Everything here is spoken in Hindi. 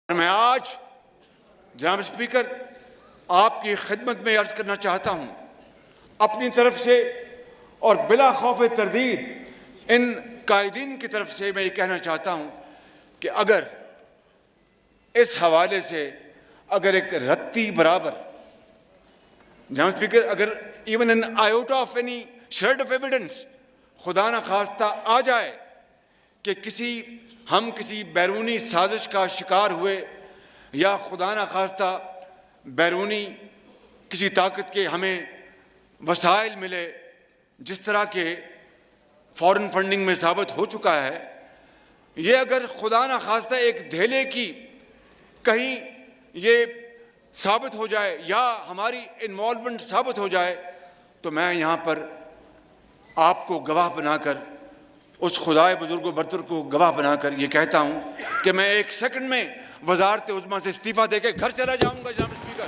मैं आज जनाब स्पीकर आपकी खिदमत में अर्ज करना चाहता हूं अपनी तरफ से और बिला खौफ तरदीद इन कायदीन की तरफ से मैं ये कहना चाहता हूं कि अगर इस हवाले से अगर एक रत्ती बराबर जनाब स्पीकर अगर even an iota of any shade of evidence खुदा न खास्ता आ जाए कि हम किसी बैरूनी साजिश का शिकार हुए या खुदा न खास्ता बैरूनी किसी ताकत के हमें वसाइल मिले जिस तरह के फॉरेन फंडिंग में साबित हो चुका है, ये अगर खुदा न खास्ता एक धेले की कहीं ये साबित हो जाए या हमारी इन्वॉल्वमेंट साबित हो जाए तो मैं यहाँ पर आपको गवाह बनाकर उस खुदाए बुजुर्ग बरतर को गवाह बनाकर ये कहता हूँ कि मैं 1 सेकंड में वजारत उज़्मा से इस्तीफ़ा देकर घर चला जाऊँगा जनाब स्पीकर।